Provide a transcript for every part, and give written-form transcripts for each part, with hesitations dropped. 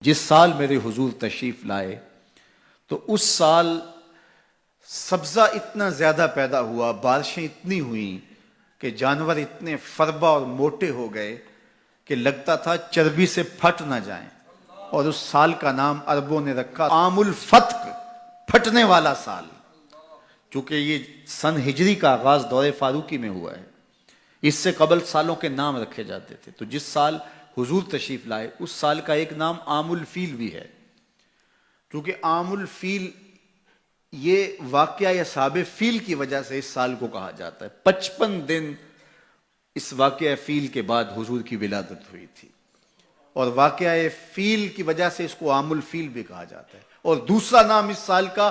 جس سال میرے حضور تشریف لائے تو اس سال سبزہ اتنا زیادہ پیدا ہوا، بارشیں اتنی ہوئیں کہ جانور اتنے فربا اور موٹے ہو گئے کہ لگتا تھا چربی سے پھٹ نہ جائیں، اور اس سال کا نام عربوں نے رکھا عام الفتق، پھٹنے والا سال، چونکہ یہ سن ہجری کا آغاز دور فاروقی میں ہوا ہے۔ اس سے قبل سالوں کے نام رکھے جاتے تھے، تو جس سال حضور تشریف لائے اس سال کا ایک نام عام الفیل بھی ہے، کیونکہ عام الفیل یہ واقعہ اصحاب فیل کی وجہ سے اس سال کو کہا جاتا ہے۔ 55 دن اس واقعہ فیل کے بعد حضور کی ولادت ہوئی تھی، اور واقعہ فیل کی وجہ سے اس کو عام الفیل بھی کہا جاتا ہے۔ اور دوسرا نام اس سال کا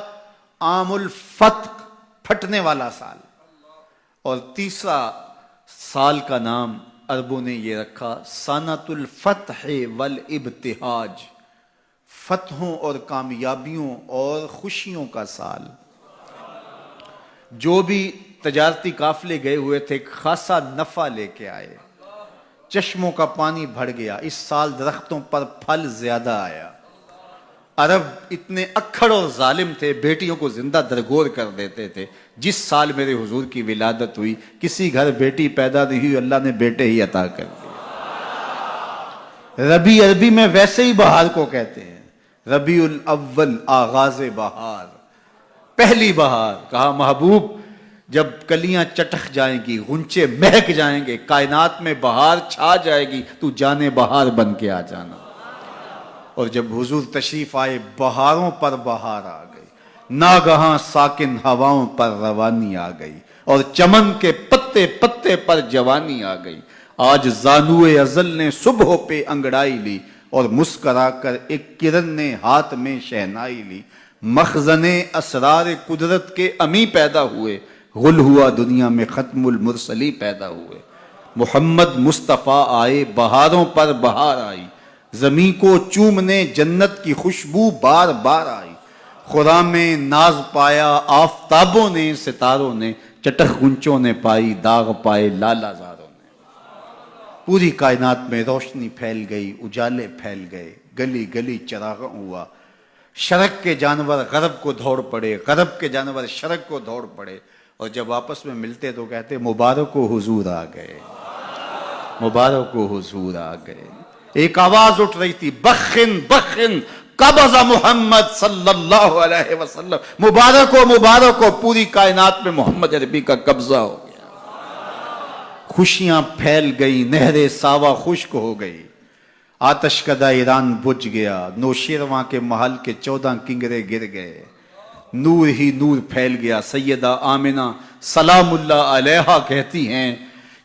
عام الفتق، پھٹنے والا سال، اور تیسرا سال کا نام عربوں نے یہ رکھا سنۃ الفتح والابتہاج، فتحوں اور کامیابیوں اور خوشیوں کا سال۔ جو بھی تجارتی قافلے گئے ہوئے تھے خاصا نفع لے کے آئے، چشموں کا پانی بڑھ گیا، اس سال درختوں پر پھل زیادہ آیا۔ عرب اتنے اکھڑ اور ظالم تھے، بیٹیوں کو زندہ درگور کر دیتے تھے۔ جس سال میرے حضور کی ولادت ہوئی کسی گھر بیٹی پیدا نہیں ہوئی، اللہ نے بیٹے ہی عطا کر دیے۔ ربیع عربی میں ویسے ہی بہار کو کہتے ہیں، ربیع الاول آغاز بہار، پہلی بہار۔ کہا محبوب جب کلیاں چٹک جائیں گی، غنچے مہک جائیں گے، کائنات میں بہار چھا جائے گی، تو جانے بہار بن کے آ جانا۔ اور جب حضور تشریف آئے بہاروں پر بہار آ گئی، ناگہاں ساکن ہواؤں پر روانی آ گئی، اور چمن کے پتے پتے پر جوانی آ گئی۔ آج زانوئے ازل نے صبح پہ انگڑائی لی، اور مسکرا کر ایک کرن نے ہاتھ میں شہنائی لی۔ مخزن اسرار قدرت کے امی پیدا ہوئے، غل ہوا دنیا میں ختم المرسلی پیدا ہوئے۔ محمد مصطفیٰ آئے بہاروں پر بہار آئی، زمین کو چومنے جنت کی خوشبو بار بار آئی۔ خرام میں ناز پایا آفتابوں نے، ستاروں نے، چٹخ گنچوں نے پائی، داغ پائے لالا زاروں نے۔ پوری کائنات میں روشنی پھیل گئی، اجالے پھیل گئے، گلی گلی چراغاں ہوا۔ شرق کے جانور غرب کو دوڑ پڑے، غرب کے جانور شرق کو دوڑ پڑے، اور جب آپس میں ملتے تو کہتے مبارک ہو حضور آ گئے، مبارک ہو حضور آ گئے۔ ایک آواز اٹھ رہی تھی، بخن بخن قبض محمد صلی اللہ علیہ وسلم، مبارک ہو، پوری کائنات میں محمد عربی کا قبضہ ہو گیا۔ خوشیاں پھیل گئی، نہر ساوا خشک ہو گئی، آتش کدہ ایران بجھ گیا، نوشیرواں کے محل کے 14 کنگرے گر گئے، نور ہی نور پھیل گیا۔ سیدہ آمنہ سلام اللہ علیہا کہتی ہیں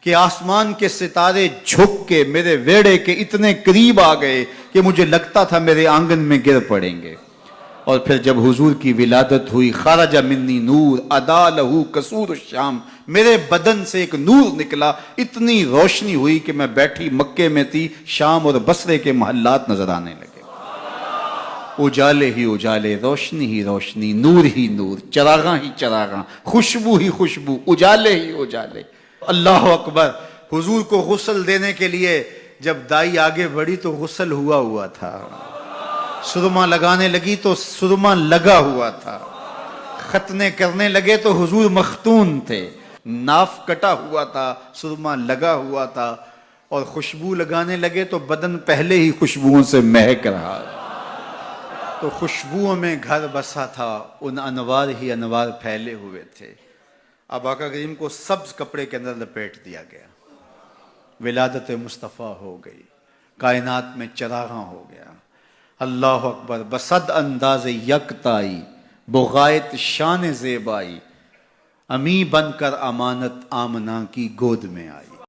کہ آسمان کے ستارے جھک کے میرے ویڑے کے اتنے قریب آ گئے کہ مجھے لگتا تھا میرے آنگن میں گر پڑیں گے۔ اور پھر جب حضور کی ولادت ہوئی، خرج منی نور ادا لہو قصور الشام، میرے بدن سے ایک نور نکلا، اتنی روشنی ہوئی کہ میں بیٹھی مکے میں تھی، شام اور بصرے کے محلات نظر آنے لگے۔ اجالے ہی اجالے، روشنی ہی روشنی، نور ہی نور، چراغاں ہی چراغاں، خوشبو ہی خوشبو، اجالے ہی اجالے۔ اللہ اکبر۔ حضور کو غسل دینے کے لیے جب دائی آگے بڑھی تو غسل ہوا تھا، سرما لگانے لگی تو سرما لگا ہوا تھا، ختنے کرنے لگے تو حضور مختون تھے، ناف کٹا ہوا تھا، سرما لگا ہوا تھا، اور خوشبو لگانے لگے تو بدن پہلے ہی خوشبوؤں سے مہک رہا، تو خوشبوؤں میں گھر بسا تھا، ان انوار ہی انوار پھیلے ہوئے تھے۔ اب آقا کریم کو سبز کپڑے کے اندر لپیٹ دیا گیا، ولادت مصطفیٰ ہو گئی، کائنات میں چراغاں ہو گیا۔ اللہ اکبر۔ بصد انداز یکتائی، بغایت شان زیبائی، امی بن کر امانت آمنہ کی گود میں آئی۔